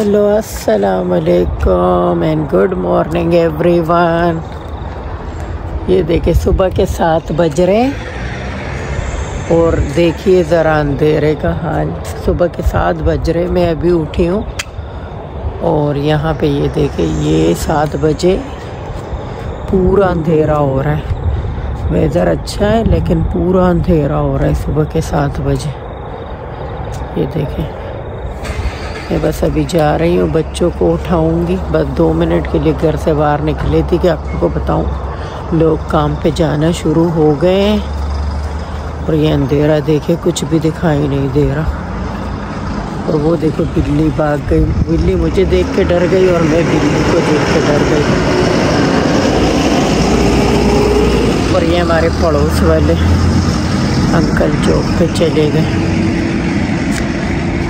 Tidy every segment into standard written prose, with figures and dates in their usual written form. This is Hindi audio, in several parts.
हेलो अस्सलाम वालेकुम एंड गुड मॉर्निंग एवरीवन। ये देखिए सुबह के 7 बज रहे हैं और देखिए ज़रा अंधेरे का हाल। सुबह के 7 बज रहे, मैं अभी उठी हूँ और यहाँ पे ये देखिए ये 7 बजे पूरा अंधेरा हो रहा है। वेदर अच्छा है लेकिन पूरा अंधेरा हो रहा है सुबह के 7 बजे। ये देखें, मैं बस अभी जा रही हूँ, बच्चों को उठाऊंगी। बस 2 मिनट के लिए घर से बाहर निकली थी कि आपको बताऊँ लोग काम पे जाना शुरू हो गए हैं। और ये अंधेरा देखे कुछ भी दिखाई नहीं दे रहा। और वो देखो बिल्ली भाग गई। बिल्ली मुझे देख के डर गई और मैं बिल्ली को देख के डर गई। और ये हमारे पड़ोस वाले अंकल जॉब पे चले गए।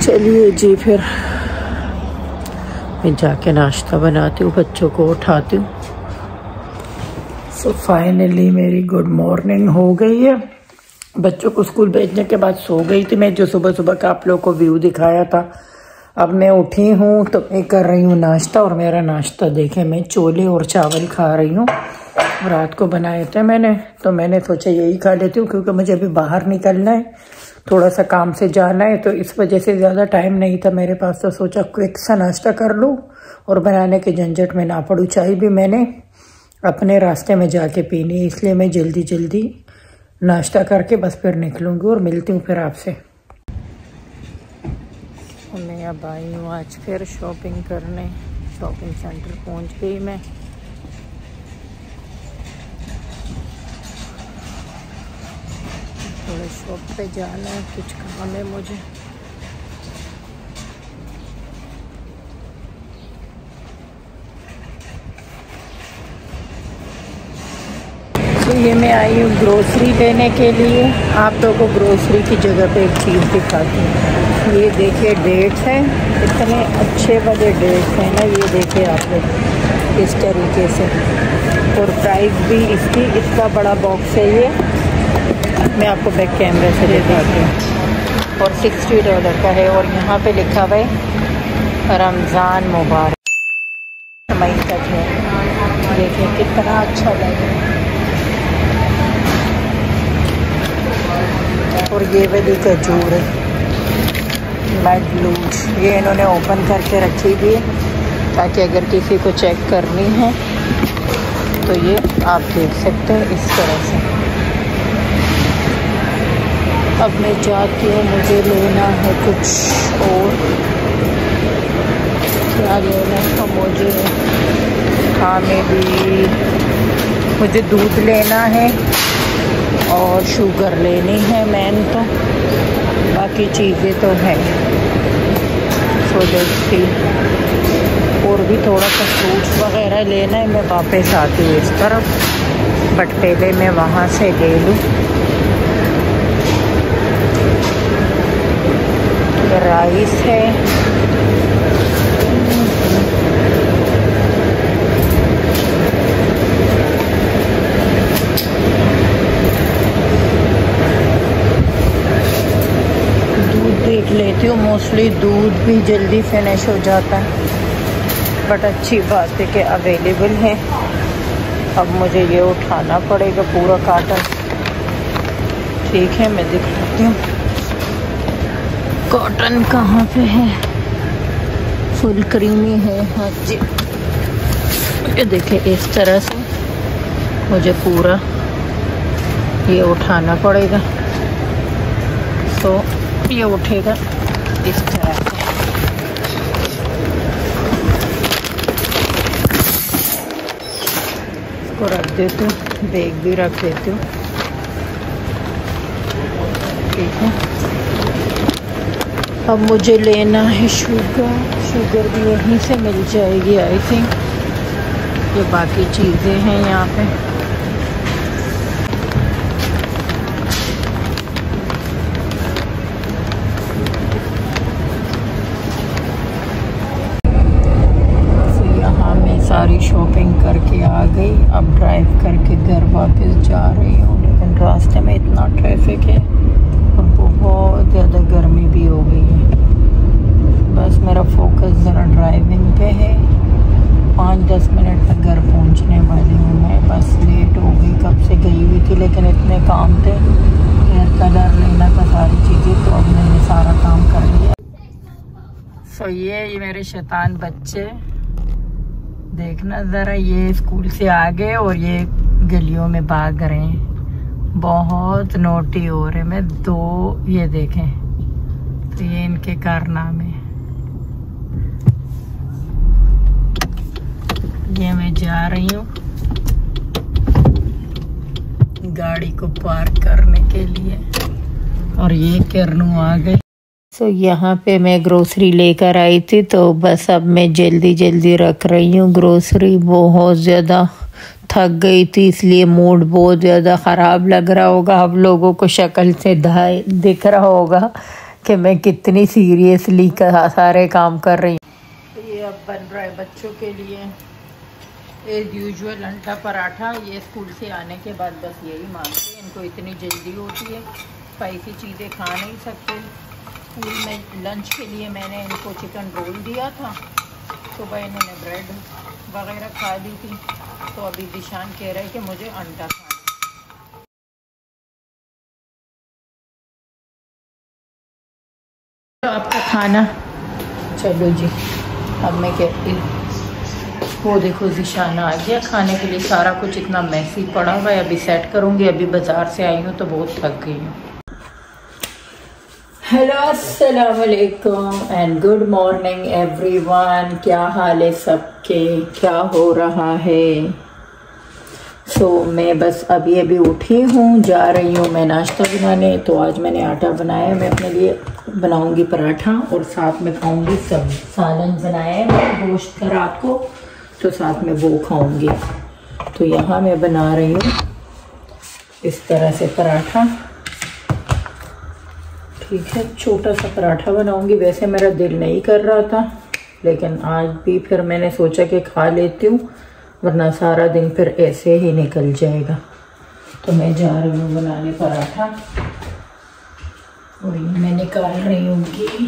चलिए जी, फिर मैं जाके नाश्ता बनाती हूँ, बच्चों को उठाती हूँ। सो फाइनली मेरी गुड मॉर्निंग हो गई है। बच्चों को स्कूल भेजने के बाद सो गई थी मैं, जो सुबह सुबह का आप लोगों को व्यू दिखाया था। अब मैं उठी हूँ तो मैं कर रही हूँ नाश्ता। और मेरा नाश्ता देखें, मैं छोले और चावल खा रही हूँ। रात को बनाए थे मैंने, तो मैंने सोचा यही खा लेती हूँ क्योंकि मुझे अभी बाहर निकलना है, थोड़ा सा काम से जाना है, तो इस वजह से ज़्यादा टाइम नहीं था मेरे पास। तो सोचा क्विक सा नाश्ता कर लूँ और बनाने के झंझट में ना पड़ूँ। चाय भी मैंने अपने रास्ते में जाके पीनी, इसलिए मैं जल्दी जल्दी नाश्ता करके बस फिर निकलूँगी और मिलती हूँ फिर आपसे। मैं अब आई हूँ आज फिर शॉपिंग करने। शॉपिंग सेंटर पहुँच गई मैं। थोड़ा शॉप पे जाना है, कुछ काम है मुझे। तो ये मैं आई हूँ ग्रोसरी लेने के लिए। आप लोगों को ग्रोसरी की जगह पे एक चीज़ दिखाती हूँ। ये देखिए डेट्स हैं, इतने अच्छे वाले डेट्स हैं ना, ये देखिए आप लोग इस तरीके से। और प्राइस भी इसकी, इतना बड़ा बॉक्स है ये, मैं आपको बैक कैमरे से दिखाती हूँ। और $60 का है। और यहाँ पे लिखा हुआ है रमज़ान मुबारक, मई तक है। देखिए कितना अच्छा लग रहा है। और ये वाली खजूर है मैडलूज, ये इन्होंने ओपन करके रखी हुई है ताकि अगर किसी को चेक करनी है तो ये आप देख सकते हैं इस तरह से। अब मैं जाती हूँ, मुझे लेना है कुछ और। क्या लेना है मुझे? हाँ, मुझे दूध लेना है और शुगर लेनी है मैन, तो बाकी चीज़ें तो हैं। सो देखती और भी थोड़ा सा फ्रूट्स वगैरह लेना है। मैं वापस आती हूँ इस तरफ, बट पहले मैं वहाँ से ले लूँ। राइस है, दूध देख लेती हूँ। मोस्टली दूध भी जल्दी फिनिश हो जाता है, बट अच्छी बात है कि अवेलेबल है। अब मुझे ये उठाना पड़ेगा पूरा कार्टन। ठीक है, मैं दिखाती हूँ कॉटन कहाँ पे है। फुल क्रीमी है। हाँ जी, ये देखिए इस तरह से मुझे पूरा ये उठाना पड़ेगा। तो ये उठेगा इस तरह से। इसको रख देती हूँ, बैग भी रख देती हूँ। ठीक है, अब मुझे लेना है शुगर भी यहीं से मिल जाएगी आई थिंक। ये बाकी चीज़ें हैं यहाँ पे। तो यहाँ मैं सारी शॉपिंग करके आ गई। अब ड्राइव करके घर वापस जा रही हूँ, लेकिन रास्ते में इतना ट्रैफिक है और बहुत ज़्यादा गर्मी भी हो गई है। बस मेरा फोकस ज़रा ड्राइव 5-10 मिनट में घर पहुंचने वाली हूँ मैं। बस लेट हो गई, कब से गई हुई थी लेकिन इतने काम थे, हेयर कलर लेना था, सारी चीज़ें, तो अब मैंने सारा काम कर लिया। सो ये मेरे शैतान बच्चे देखना ज़रा, ये स्कूल से आ गए और ये गलियों में भाग रहे हैं, बहुत नोटी हो रहे। मैं दो ये देखें तो ये इनके कारनामे। ये मैं जा रही हूँ गाड़ी को पार्क करने के लिए और ये किरणू आ गई। तो यहाँ पे मैं ग्रोसरी लेकर आई थी, तो बस अब मैं जल्दी जल्दी रख रही हूँ ग्रोसरी। बहुत ज़्यादा थक गई थी, इसलिए मूड बहुत ज़्यादा ख़राब लग रहा होगा आप लोगों को, शक्ल से दिख रहा होगा कि मैं कितनी सीरियसली सारे काम कर रही हूँ। ये अब बन रहा है बच्चों के लिए एज यूजुअल अंडा पराठा। ये स्कूल से आने के बाद बस यही मांगते हैं, इनको इतनी जल्दी होती है, स्पाइसी चीज़ें खा नहीं सकते। स्कूल में लंच के लिए मैंने इनको चिकन रोल दिया था, सुबह इन्होंने ब्रेड वगैरह खा ली थी, तो अभी दिशान कह रहे हैं कि मुझे अंडा खाना। तो आपका खाना, चलो जी अब मैं कहती हूँ। वो देखो दिशान आ गया खाने के लिए, सारा कुछ इतना मैसी पड़ा हुआ है, अभी सेट करूँगी। अभी बाज़ार से आई हूँ तो बहुत थक गई हूँ। हेलो अस्सलाम वालेकुम एंड गुड मॉर्निंग एवरीवन। क्या हाल है सबके, क्या हो रहा है? मैं बस अभी उठी हूँ, जा रही हूँ मैं नाश्ता बनाने। तो आज मैंने आटा बनाया, मैं अपने लिए बनाऊँगी पराठा और साथ में खाऊँगी सब। सालन बनाया है मैंने गोश्त का रात को, तो साथ में वो खाऊँगी। तो यहाँ मैं बना रही हूँ इस तरह से पराठा, ठीक है। छोटा सा पराठा बनाऊंगी। वैसे मेरा दिल नहीं कर रहा था, लेकिन आज भी फिर मैंने सोचा कि खा लेती हूँ, वरना सारा दिन फिर ऐसे ही निकल जाएगा। तो मैं जा रही हूँ बनाने पराठा और ये मैं निकाल रही हूँ घी।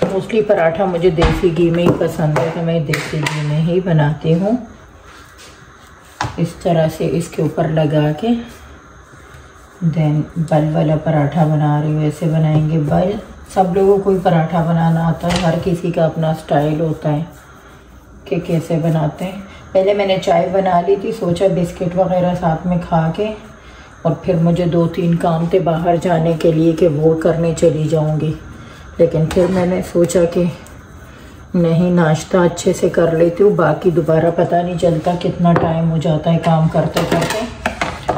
मोस्टली पराठा मुझे देसी घी में ही पसंद है, तो मैं देसी घी में ही बनाती हूँ। इस तरह से इसके ऊपर लगा के देन बल वाला पराठा बना रही हूँ। ऐसे बनाएंगे बल। सब लोगों को ही पराठा बनाना आता है, हर किसी का अपना स्टाइल होता है कि कैसे बनाते हैं। पहले मैंने चाय बना ली थी, सोचा बिस्किट वगैरह साथ में खा के, और फिर मुझे 2-3 काम थे बाहर जाने के लिए कि वो करने चली जाऊँगी। लेकिन फिर मैंने सोचा कि नहीं, नाश्ता अच्छे से कर लेती हूँ, बाकी दोबारा पता नहीं चलता कितना टाइम हो जाता है काम करते करते।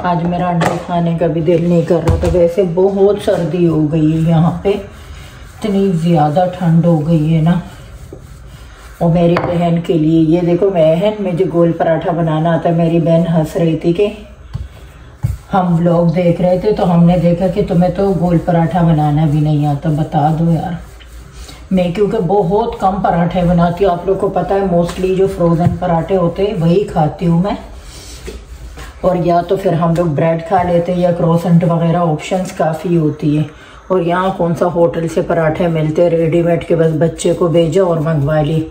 आज मेरा अंडा खाने का भी दिल नहीं कर रहा था। वैसे बहुत सर्दी हो गई है यहाँ पे, इतनी ज़्यादा ठंड हो गई है ना। और मेरी बहन के लिए ये देखो, बहन मुझे गोल पराठा बनाना आता है। मेरी बहन हंस रही थी कि हम व्लॉग देख रहे थे तो हमने देखा कि तुम्हें तो गोल पराठा बनाना भी नहीं आता। बता दो यार, मैं क्योंकि बहुत कम पराठे बनाती हूँ, आप लोग को पता है। मोस्टली जो फ्रोज़न पराठे होते हैं वही खाती हूँ मैं, और या तो फिर हम लोग ब्रेड खा लेते हैं या क्रोसेंट वगैरह, ऑप्शंस काफ़ी होती है। और यहाँ कौन सा होटल से पराठे मिलते हैं रेडीमेड के, बस बच्चे को भेजा और मंगवा ली।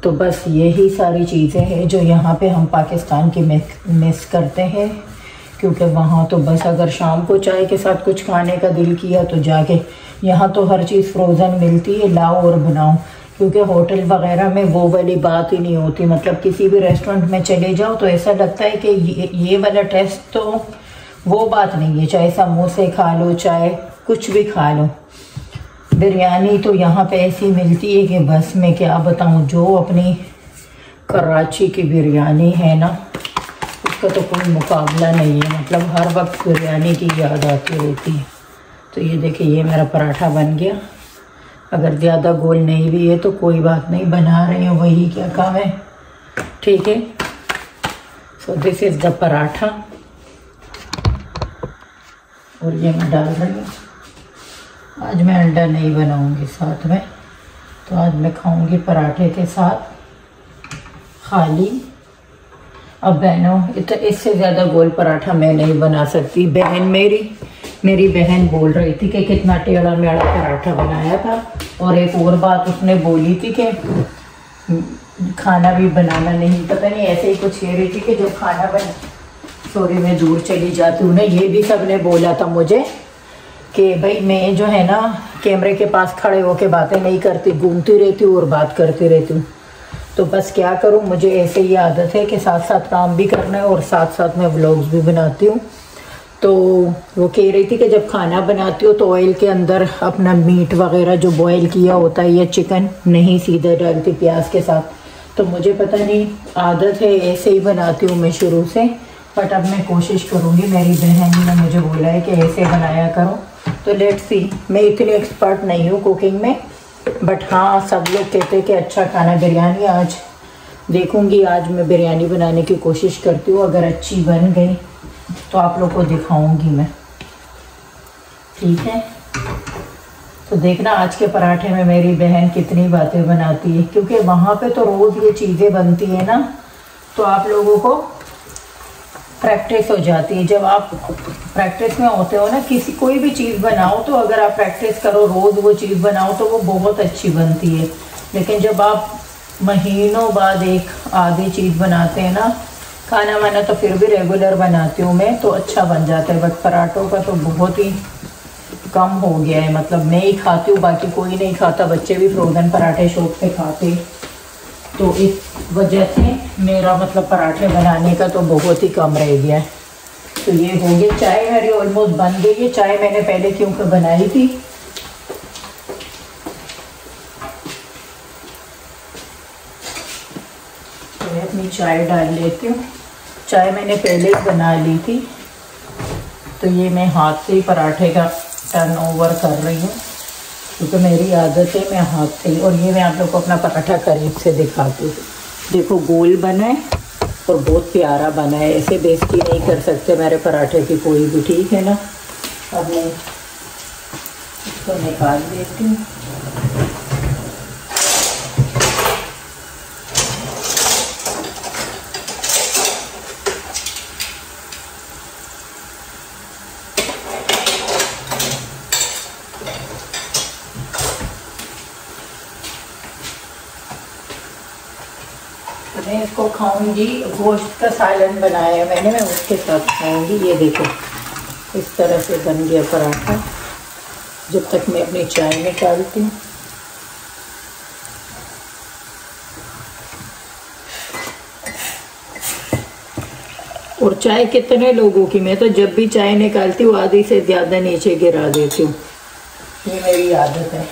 तो बस यही सारी चीज़ें हैं जो यहाँ पे हम पाकिस्तान की मिस करते हैं, क्योंकि वहाँ तो बस अगर शाम को चाय के साथ कुछ खाने का दिल किया तो जाके, यहाँ तो हर चीज़ फ्रोज़न मिलती है, लाओ और बनाओ। क्योंकि होटल वगैरह में वो वाली बात ही नहीं होती। मतलब किसी भी रेस्टोरेंट में चले जाओ तो ऐसा लगता है कि ये वाला टेस्ट, तो वो बात नहीं है। चाहे समोसे खा लो, चाहे कुछ भी खा लो। बिरयानी तो यहाँ पे ऐसी मिलती है कि बस मैं क्या बताऊँ, जो अपनी कराची की बिरयानी है ना, उसका तो कोई मुकाबला नहीं है। मतलब हर वक्त बिरयानी की याद आती रहती है। तो ये देखिए, ये मेरा पराठा बन गया। अगर ज़्यादा गोल नहीं भी है तो कोई बात नहीं, बना रही हूँ, वही क्या काम है, ठीक है। So this is the paratha, और ये मैं डाल रही हूँ। आज मैं अंडा नहीं बनाऊँगी साथ में, तो आज मैं खाऊँगी पराठे के साथ खाली। अब बहनों, इससे ज़्यादा गोल पराठा मैं नहीं बना सकती। मेरी बहन बोल रही थी कि कितना टेढ़ा मेढ़ा पराठा बनाया था। और एक और बात उसने बोली थी कि खाना भी बनाना नहीं, पता नहीं ऐसे ही कुछ कह रही थी कि जब खाना बन, सॉरी मैं दूर चली जाती हूँ ना, ये भी सब ने बोला था मुझे कि भाई मैं जो है ना कैमरे के पास खड़े होके बातें नहीं करती, घूमती रहती हूँ और बात करती रहती हूँ। तो बस क्या करूँ, मुझे ऐसे ही आदत है कि साथ साथ काम भी करना है और साथ साथ मैं व्लॉग्स भी बनाती हूँ। तो वो कह रही थी कि जब खाना बनाती हो तो ऑयल के अंदर अपना मीट वगैरह जो बॉयल किया होता है या चिकन नहीं सीधा डालती प्याज के साथ। तो मुझे पता नहीं, आदत है ऐसे ही बनाती हूँ मैं शुरू से, बट अब मैं कोशिश करूँगी। मेरी बहन ने मुझे बोला है कि ऐसे बनाया करो, तो लेट्स सी। मैं इतनी एक्सपर्ट नहीं हूँ कुकिंग में, बट हाँ सब लोग कहते हैं कि अच्छा खाना बिरयानी। आज देखूँगी, आज मैं बिरयानी बनाने की कोशिश करती हूँ। अगर अच्छी बन गई तो आप लोग को दिखाऊंगी मैं, ठीक है। तो देखना आज के पराठे में मेरी बहन कितनी बातें बनाती है, क्योंकि वहाँ पे तो रोज़ ये चीज़ें बनती है ना, तो आप लोगों को प्रैक्टिस हो जाती है। जब आप प्रैक्टिस में होते हो ना, किसी कोई भी चीज़ बनाओ तो अगर आप प्रैक्टिस करो, रोज़ वो चीज़ बनाओ तो वो बहुत अच्छी बनती है। लेकिन जब आप महीनों बाद एक आधी चीज़ बनाते हैं ना, खाना वाना तो फिर भी रेगुलर बनाती हूँ मैं, तो अच्छा बन जाता है। बट पराठों का तो बहुत ही कम हो गया है, मतलब मैं ही खाती हूँ, बाकी कोई नहीं खाता। बच्चे भी फ्रोज़न पराठे शौक से खाते, तो इस वजह से मेरा मतलब पराठे बनाने का तो बहुत ही कम रह गया है। तो ये हो गया। चाय मेरी ऑलमोस्ट बन गई है। चाय मैंने पहले क्योंकि बनाई थी, तो मैं अपनी चाय डाल लेती हूँ। चाय मैंने पहले ही बना ली थी, तो ये मैं हाथ से ही पराठे का टर्न ओवर कर रही हूँ, क्योंकि मेरी आदत है मैं हाथ से ही। और ये मैं आप लोग को अपना पराठा करीब से दिखाती हूँ। देखो गोल बना है और बहुत प्यारा बना है। ऐसे बेइज्जती नहीं कर सकते मेरे पराठे की कोई भी, ठीक है ना। अब मैं इसको निकाल देती हूँ। मैं इसको खाऊंगी। गोश्त का सालन बनाया है मैंने, मैं उसके साथ खाऊंगी। ये देखो इस तरह से बन गया पराठा। जब तक मैं अपनी चाय निकालती हूँ। और चाय कितने लोगों की, मैं तो जब भी चाय निकालती हूँ आधी से ज़्यादा नीचे गिरा देती हूँ। ये मेरी आदत है।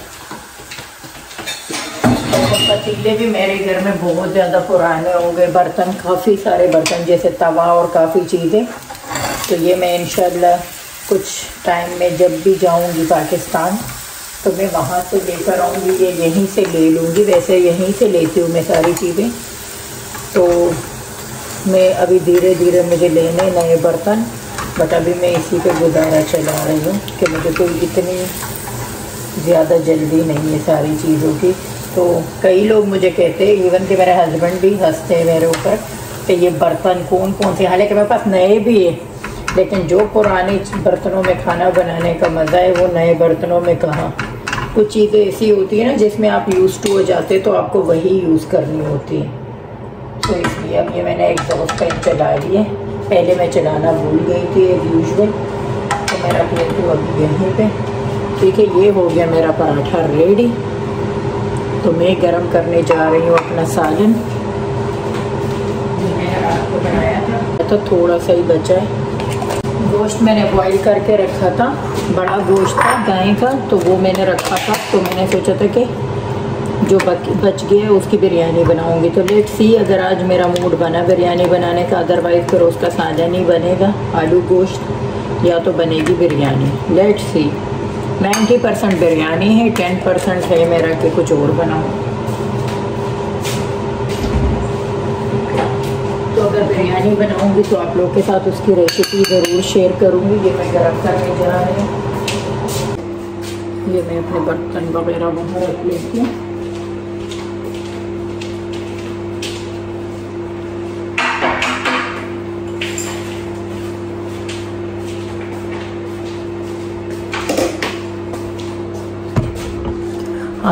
पतीले भी मेरे घर में बहुत ज़्यादा पुराने हो गए, बर्तन काफ़ी सारे बर्तन, जैसे तवा और काफ़ी चीज़ें। तो ये मैं इंशाल्लाह कुछ टाइम में जब भी जाऊंगी पाकिस्तान, तो मैं वहाँ से लेकर आऊँगी। ये यहीं से ले लूँगी, वैसे यहीं से लेती हूँ मैं सारी चीज़ें। तो मैं अभी धीरे धीरे मुझे लेने नए बर्तन, बट अभी मैं इसी पे गुजारा चला रही हूँ कि मुझे कोई इतनी ज़्यादा जल्दी नहीं है सारी चीज़ों की। तो कई लोग मुझे कहते हैं, इवन कि मेरे हस्बैंड भी हंसते हैं मेरे ऊपर कि ये बर्तन कौन कौन से, हालांकि मेरे पास नए भी है, लेकिन जो पुराने बर्तनों में खाना बनाने का मज़ा है वो नए बर्तनों में कहाँ। कुछ चीज़ें ऐसी होती है ना जिसमें आप यूज़ टू हो जाते, तो आपको वही यूज़ करनी होती है। तो इसलिए अब ये मैंने एग्जॉस्ट फैन चला लिए। पहले मैं चलाना भूल गई थी एज यूजुअल, तो मैं रख लेती हूँ अभी यहीं पे। ठीक है, ये हो गया मेरा पराठा रेडी। तो मैं गरम करने जा रही हूँ अपना सालन। मैंने रात को बनाया था तो थोड़ा सा ही बचा है। गोश्त मैंने बॉईल करके रखा था, बड़ा गोश्त था गाय का, तो वो मैंने रखा था। तो मैंने सोचा था कि जो बच गया है उसकी बिरयानी बनाऊंगी। तो लेट्स सी, अगर आज मेरा मूड बना बिरयानी बनाने का, अदरवाइज़ फिर उसका सालन ही बनेगा, आलू गोश्त, या तो बनेगी बिरयानी। Let's see. 90% बिरयानी है, 10% है मेरा कि कुछ और बनाऊं। तो अगर बिरयानी बनाऊंगी तो आप लोग के साथ उसकी रेसिपी ज़रूर शेयर करूंगी। ये मैं गरम करने जा रही हूँ। ये मैं अपने बर्तन वगैरह वहाँ रख लेती हूँ।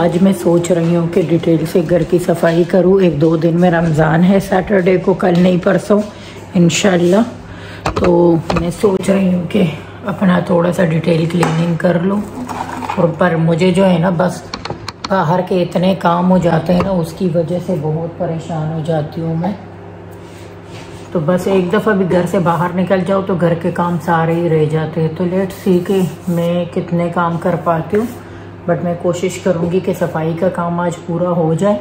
आज मैं सोच रही हूँ कि डिटेल से घर की सफाई करूँ। 1-2 दिन में रमज़ान है, सैटरडे को, कल नहीं परसों इंशाल्लाह। तो मैं सोच रही हूँ कि अपना थोड़ा सा डिटेल क्लीनिंग कर लूँ। और पर मुझे जो है ना, बस बाहर के इतने काम हो जाते हैं ना, उसकी वजह से बहुत परेशान हो जाती हूँ मैं। तो बस एक दफ़ा भी घर से बाहर निकल जाओ तो घर के काम सारे ही रह जाते हैं। तो लेट्स सी कि मैं कितने काम कर पाती हूँ, बट मैं कोशिश करूँगी कि सफाई का काम आज पूरा हो जाए।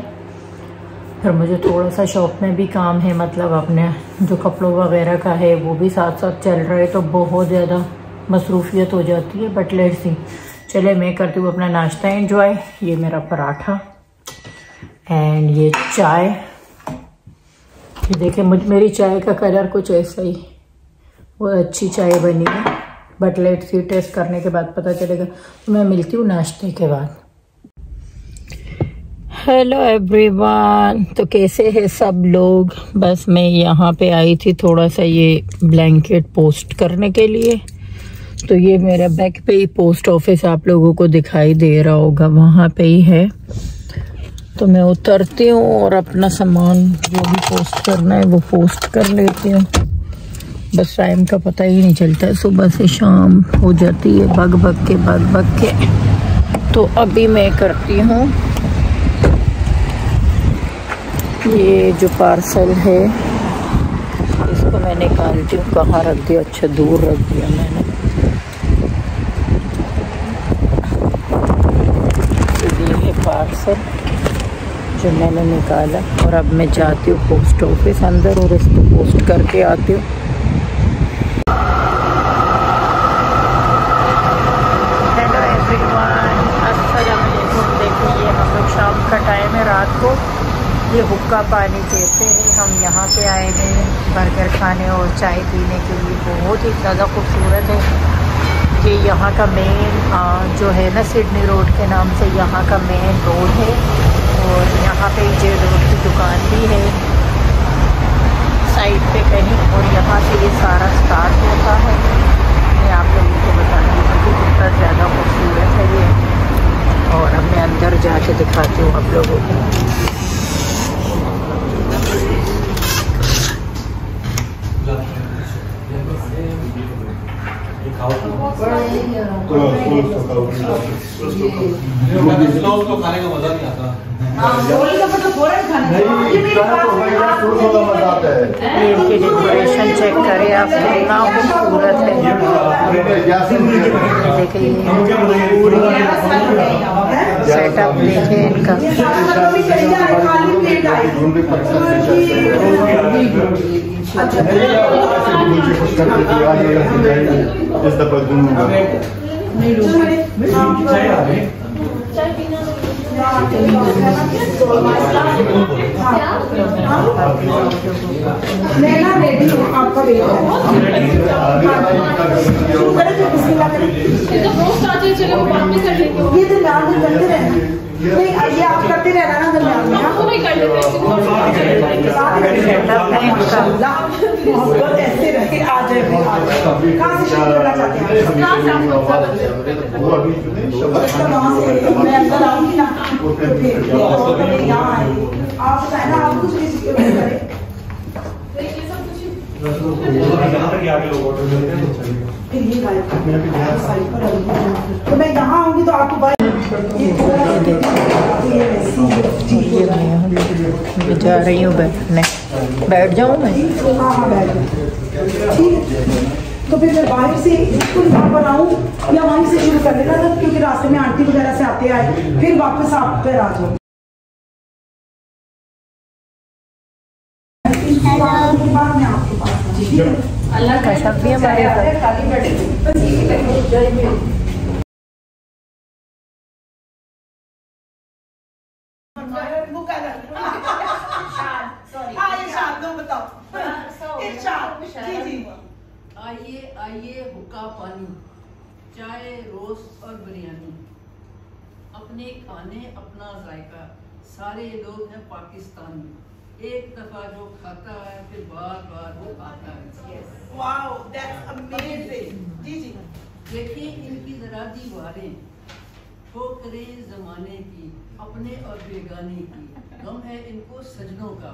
फिर मुझे थोड़ा सा शॉप में भी काम है, मतलब अपने जो कपड़ों वगैरह का है वो भी साथ साथ चल रहा है, तो बहुत ज़्यादा मसरूफियत हो जाती है। बट लेट्स सी, चले मैं करती हूँ अपना नाश्ता एंजॉय। ये मेरा पराठा एंड ये चाय। ये देखें, मेरी चाय का कलर कुछ ऐसा ही, वो अच्छी चाय बनी है। बट लेट्स सी, टेस्ट करने के बाद पता चलेगा। तो मैं मिलती हूँ नाश्ते के बाद। हेलो एवरीवन, तो कैसे हैं सब लोग। बस मैं यहाँ पे आई थी थोड़ा सा ये ब्लैंकेट पोस्ट करने के लिए। तो ये मेरा बैक पे ही पोस्ट ऑफिस आप लोगों को दिखाई दे रहा होगा, वहाँ पे ही है। तो मैं उतरती हूँ और अपना सामान जो भी पोस्ट करना है वो पोस्ट कर लेती हूँ। बस टाइम का पता ही नहीं चलता है, सुबह से शाम हो जाती है भग भग के। तो अभी मैं करती हूँ ये जो पार्सल है, इसको मैं निकालती हूँ। कहाँ रख दिया? अच्छा, दूर रख दिया मैंने। ये है पार्सल जो मैंने निकाला, और अब मैं जाती हूँ पोस्ट ऑफिस अंदर और इसको पोस्ट करके आती हूँ। हेलो एवरीवन, अस्सलाम वालेकुम। देखिए, हम लोग शाम का टाइम है, रात को ये हुक्का पानी कहते हैं। हम यहाँ पे आए हैं बर्गर खाने और चाय पीने के लिए। बहुत ही ज़्यादा खूबसूरत है ये यहाँ का मेन जो है ना, सिडनी रोड के नाम से यहाँ का मेन रोड है। और यहाँ पे जे रोड की दुकान भी है साइड पे कहीं, और यहाँ से ये सारा स्टार्ट होता है। मैं आप लोगों को बताती हूँ कि कितना ज़्यादा खूबसूरत है ये। और अब मैं अंदर जाके दिखाती हूँ आप लोगों को। उसको खाने का मजा नहीं आता। डेकोरेशन चेक करें आप, कितना खूबसूरत है। देखिए पूरी सेटअप देखिए इनका। आपका ये तो नाम करते रहना, नहीं आइए आप करते रहना ना दरम्यान में। मोहब्बत ऐसे रहे, आ जाए कहाँ से शुरू करना चाहते हैं? मैं अंदर आऊँगी ना तो फिर यहाँ आएंगे। आप बताए ना, आप कुछ भी करें। तो मैं यहाँ आऊँगी तो आपको मैं जा रही हूँ बैठने। बैठ जाऊँ मैं? हाँ बैठ जाओ, ठीक है। तो फिर मैं बाहर से इसको यहाँ पर आऊँ या वहीं से शुरू कर लेना था, क्योंकि रास्ते में आंटी वगैरह से आते आए, फिर वापस आप फिर आ जाओ। अल्लाह का शब्द भी हमारे आइए हुक्का पानी, चाय, रोस्ट और बिरयानी। अपने खाने अपना जायका, सारे लोग हैं पाकिस्तानी। एक दफा जो खाता है फिर बार बार वो खाता है। Wow, that's amazing. जी जी, देखिए इनकी जरा दीवारें, ठोकरें जमाने की, अपने और बेगाने की, गम है इनको सजनों का,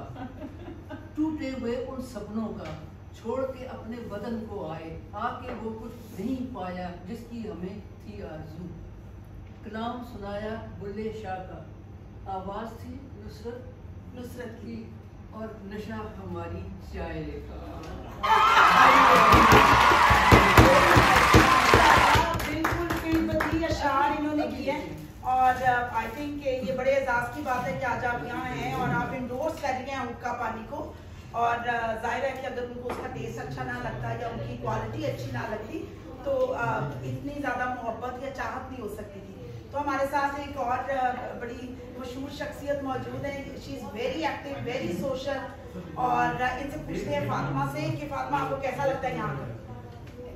टूटे हुए उन सपनों का, छोड़ के अपने वतन को आए, आके वो कुछ नहीं पाया जिसकी हमें थी आरज़ू। कलाम सुनाया बुल्ले शाह का, आवाज़ थी नुसरत की, और नशा हमारी चाय का। बिल्कुल फिल्मबंदी अशार इन्होंने की है और आई थिंक ये बड़े एजाज की बात है कि आज आप यहाँ हैं और आप इंडोर्स कर रही हैं हुक्का पानी को। और जाहिर है कि अगर उनको उसका टेस्ट अच्छा ना लगता या उनकी क्वालिटी अच्छी ना लगती तो इतनी ज़्यादा मोहब्बत या चाहत नहीं हो सकती थी। तो हमारे साथ एक और बड़ी मशहूर शख्सियत मौजूद है। She is very active, very social. और इनसे पूछते हैं फातिमा से कि फातिमा आपको कैसा लगता है यहाँ पर?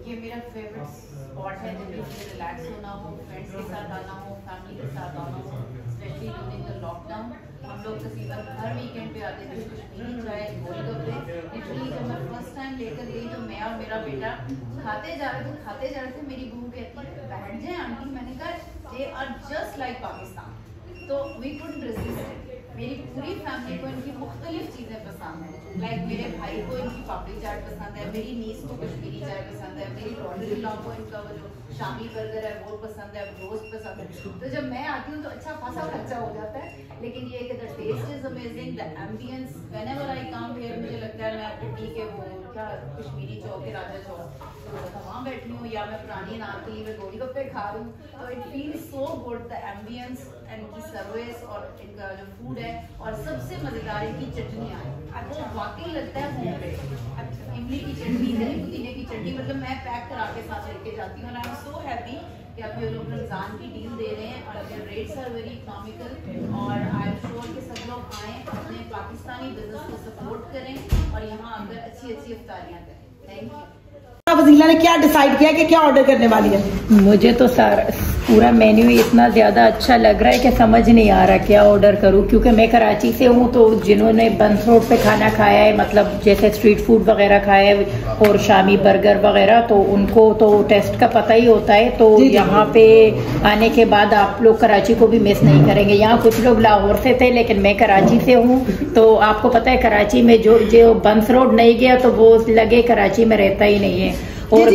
ये मेरा फेवरेट स्पॉट है जब भी मुझे रिलैक्स होना हो, फ्रेंड्स के साथ आना हो, फैमिली के साथ आना हो, स्पेशली ड्यूरिंग द लॉकडाउन। हम लोग तकरीबन हर वीकेंड पे आते थे, कश्मीरी चाय, गोलगप्पे। लिटरली जब मैं फर्स्ट टाइम लेकर गई तो मैं और मेरा बेटा खाते जा रहे थे। मेरी बहू कहती है बैठ जाए आंटी। मैंने कहा they are just like Pakistan. तो वी कुडंट रेजिस्ट। मेरी पूरी फैमिली को इनकी मुख्तलिफ चीज़ें पसंद हैं। लाइक मेरे भाई को इनकी पापड़ी चाट पसंद है, मेरी नीस को कश्मीरी चाय पसंद है, मेरी डॉटर-इन-लॉ को इनका वो जो शामी बर्गर है वो पसंद है, रोस्ट पसंद है। तो जब मैं आती हूँ तो अच्छा खासा खर्चा हो जाता है, लेकिन ये कि the taste is amazing, the ambience. Whenever I come here मुझे लगता है मैं आपको के वो क्या कश्मीरी चौक है, राजा चौक, तो वहाँ बैठी हूँ या मैं पुरानी नागली में गोलगप्पे खा रही हूँ। तो it feels so good, the ambience and की सर्विस और इनका जो फूड है। और सबसे मज़ेदार इनकी चटनियाँ हैं, वो वाकई लगता है होम मेड। इमली की चटनी, दही पुदीने की चटनी, मतलब मैं पैक करा के साथ लेके जाती हूँ। आई एम सो हैप्पी कि अब ये लोग रमज़ान की डील दे रहे हैं और अगर रेट्स आर वेरी इकोनॉमिकल। और आई एम श्योर कि सब लोग आएँ, अपने पाकिस्तानी बिजनेस को सपोर्ट करें और यहाँ आकर अच्छी अच्छी इफ्तारियाँ करें। Thank you. वज़ीला ने क्या डिसाइड किया कि क्या ऑर्डर करने वाली है? मुझे तो पूरा मेन्यू इतना ज़्यादा अच्छा लग रहा है कि समझ नहीं आ रहा क्या ऑर्डर करूं, क्योंकि मैं कराची से हूं। तो जिन्होंने बंस रोड पे खाना खाया है, मतलब जैसे स्ट्रीट फूड वगैरह खाया है और शामी बर्गर वगैरह, तो उनको तो टेस्ट का पता ही होता है। तो यहाँ पे आने के बाद आप लोग कराची को भी मिस नहीं करेंगे। यहाँ कुछ लोग लाहौर से थे लेकिन मैं कराची से हूँ, तो आपको पता है कराची में जो बंस रोड नहीं गया तो वो लगे कराची में रहता ही नहीं है। और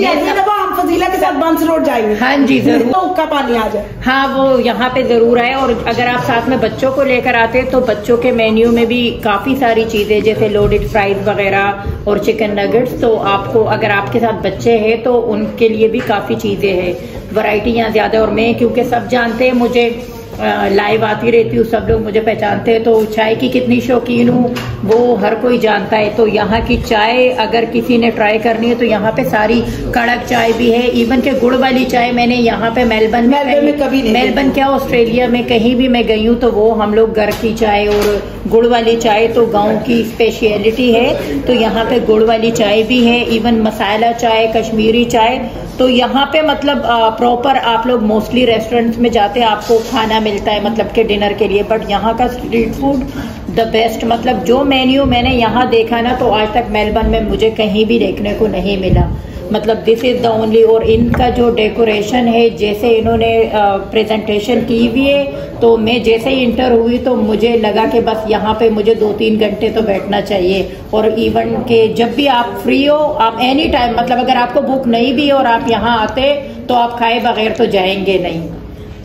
हम फजीला के साथ बंस रोड जाएंगे। हाँ जी जरूर, तो हुक्का पानी आ जाए। हाँ वो यहाँ पे जरूर आए। और अगर आप साथ में बच्चों को लेकर आते तो बच्चों के मेन्यू में भी काफी सारी चीजें जैसे लोडेड फ्राइज वगैरह और चिकन नगेट्स, तो आपको अगर आपके साथ बच्चे हैं तो उनके लिए भी काफी चीजें हैं, वैरायटी यहाँ ज्यादा। और मैं क्योंकि सब जानते हैं मुझे, लाइव आती रहती हूँ, सब लोग मुझे पहचानते हैं, तो चाय की कितनी शौकीन हूँ वो हर कोई जानता है। तो यहाँ की चाय अगर किसी ने ट्राई करनी है तो यहाँ पे सारी कड़क चाय भी है। इवन के गुड़ वाली चाय मैंने यहाँ पे मेलबर्न में कभी नहीं, मेलबर्न क्या ऑस्ट्रेलिया में कहीं भी मैं गई हूँ तो वो हम लोग घर की चाय और गुड़ वाली चाय तो गाँव की स्पेशलिटी है। तो यहाँ पे गुड़ वाली चाय भी है, इवन मसाला चाय, कश्मीरी चाय। तो यहाँ पे मतलब प्रॉपर आप लोग मोस्टली रेस्टोरेंट्स में जाते हैं, आपको खाना मिलता है मतलब के डिनर के लिए, बट यहाँ का स्ट्रीट फूड द बेस्ट। मतलब जो मेन्यू मैंने यहाँ देखा ना तो आज तक मेलबर्न में मुझे कहीं भी देखने को नहीं मिला। मतलब दिस इज द ओनली। और इनका जो डेकोरेशन है, जैसे इन्होंने प्रेजेंटेशन की हुई है, तो मैं जैसे ही इंटर हुई तो मुझे लगा कि बस यहाँ पे मुझे 2-3 घंटे तो बैठना चाहिए। और इवन के जब भी आप फ्री हो, आप एनी टाइम, मतलब अगर आपको भूख नहीं भी और आप यहाँ आते तो आप खाए बगैर तो जाएंगे नहीं।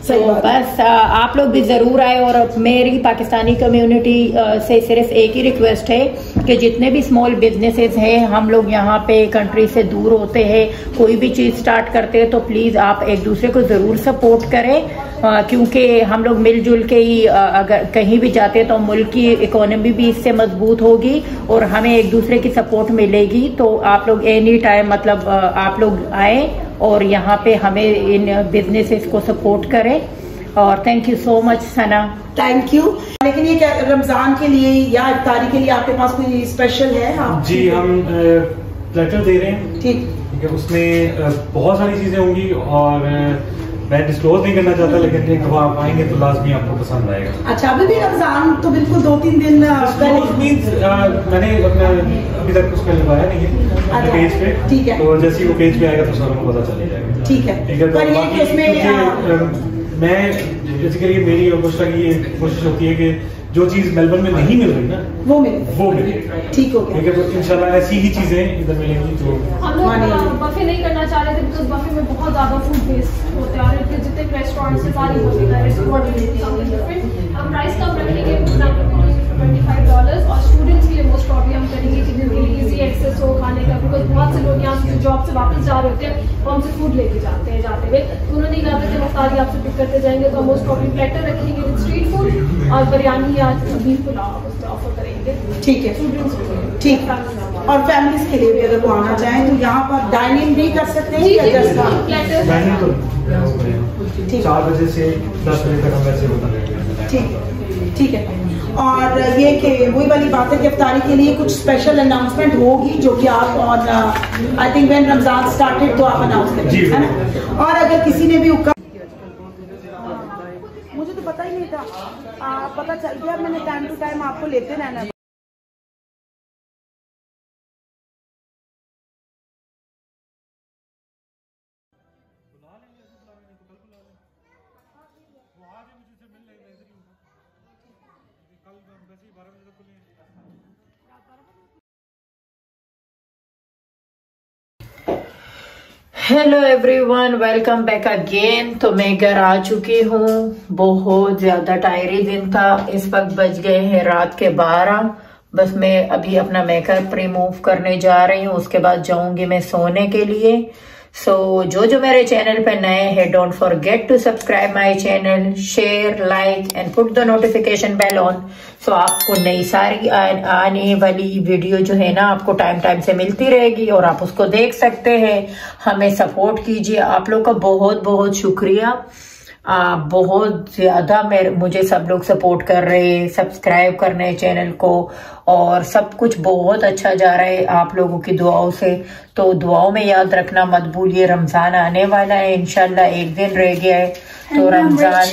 तो बस आप लोग भी ज़रूर आए। और मेरी पाकिस्तानी कम्युनिटी से सिर्फ एक ही रिक्वेस्ट है कि जितने भी स्मॉल बिजनेसेस हैं, हम लोग यहाँ पे कंट्री से दूर होते हैं, कोई भी चीज़ स्टार्ट करते हैं तो प्लीज़ आप एक दूसरे को ज़रूर सपोर्ट करें, क्योंकि हम लोग मिलजुल के ही अगर कहीं भी जाते तो मुल्क की इकोनॉमी भी इससे मजबूत होगी और हमें एक दूसरे की सपोर्ट मिलेगी। तो आप लोग एनी टाइम मतलब आप लोग आए और यहाँ पे हमें इन बिजनेसेस को सपोर्ट करें। और thank you so much Sana. Thank you. लेकिन ये क्या रमजान के लिए या इफ्तारी के लिए आपके पास कोई स्पेशल है? आप जी हम प्लेटर दे रहे हैं, ठीक है, उसमें बहुत सारी चीजें होंगी और मैं डिस्क्लोज नहीं करना चाहता, लेकिन जब आप आएंगे तो लाजमी आपको पसंद आएगा। अच्छा, अभी भी रमजान तो बिल्कुल 2-3 दिन मैंने अभी तक उसमें लगाया नहीं है अपने पेज पे, ठीक है, तो जैसे ही वो पेज पे आएगा तो सबको पता चल जाएगा। ठीक है, तो मैं बेसिकली मेरी और मुश्ता की ये कोशिश होती है कि जो चीज मेलबर्न में नहीं मिल रही ना वो मिले। ठीक हो गया। तो इंशाल्लाह ऐसी ही चीजें इधर मिलेंगी। तो हम लोग बफे नहीं करना चाह रहे थे बिकॉज बफे में बहुत ज्यादा फूड वेस्ट होते आ रहे थे। जितने रेस्टोरेंट से सारी हम प्राइस कम रखेंगे $25 और स्टूडेंट्स के लिए मोस्ट प्रॉब्लम हम करेंगे कि जिनके लिए इजी एक्सेस हो खाने का, बिकॉज बहुत से लोग यहाँ से जॉब से वापस जा रहे होते हैं वो हमसे फूड लेके जाते हैं जाते हुए। तो उन्होंने कहा था कि मुफ्तारी आपसे पिक करते जाएंगे, तो मोस्ट प्रॉब्लम प्लेटर रखेंगे विद स्ट्रीट फूड और बिरयानी या बीफ पुलाव उससे ऑफर करेंगे। ठीक है, ठीक। और फैमिलीज के लिए भी अगर वो आना चाहें तो यहाँ पर डाइनिंग भी कर सकते हैं या जस्ट डाइनिंग 4 बजे से 10 बजे तक हम वैसे बता देंगे। ठीक है। और ये कि वही वाली बात है कि इफ्तारी के लिए कुछ स्पेशल अनाउंसमेंट होगी जो कि आप on I think when Ramzan started तो आप अनाउंस करेंगे, है ना। और अगर किसी ने भी हुक्का, मुझे तो पता ही नहीं था, पता चल गया, मैंने टाइम टू टाइम आपको लेते रहना। Hello everyone, welcome back again. तो मैं घर आ चुकी हूँ। बहुत ज्यादा टायरी दिन था। इस वक्त बज गए हैं रात के 12। बस मैं अभी अपना मेकअप रिमूव करने जा रही हूँ, उसके बाद जाऊंगी मैं सोने के लिए। सो जो मेरे चैनल पे नए हैं, don't forget to subscribe my channel, share, like and put the notification bell on. So आपको नई सारी आने वाली वीडियो जो है ना आपको टाइम से मिलती रहेगी और आप उसको देख सकते हैं। हमें सपोर्ट कीजिए। आप लोग का बहुत बहुत शुक्रिया। बहुत ज्यादा मुझे सब लोग सपोर्ट कर रहे हैं, सब्सक्राइब कर रहे हैं चैनल को और सब कुछ बहुत अच्छा जा रहा है आप लोगों की दुआओं से। तो दुआओं में याद रखना मत भूलिए, रमजान आने वाला है, इंशाल्लाह एक दिन रह गया है तो रमजान।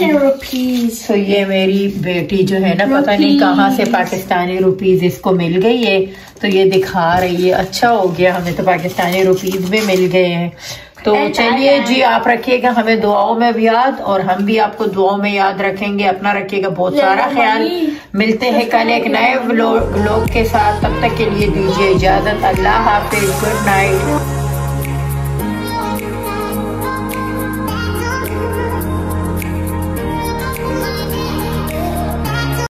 तो ये मेरी बेटी जो है ना पता नहीं कहाँ से पाकिस्तानी रुपीज इसको मिल गई है, तो ये दिखा रही है। अच्छा हो गया, हमें तो पाकिस्तानी रुपीज भी मिल गए हैं। तो चलिए जी, आप रखिएगा हमें दुआओं में भी याद और हम भी आपको दुआओं में याद रखेंगे। अपना रखिएगा बहुत सारा ख्याल। मिलते हैं कल एक नए व्लॉग के साथ, तब तक के लिए दीजिए इजाजत। अल्लाह हाफिज, गुड नाइट।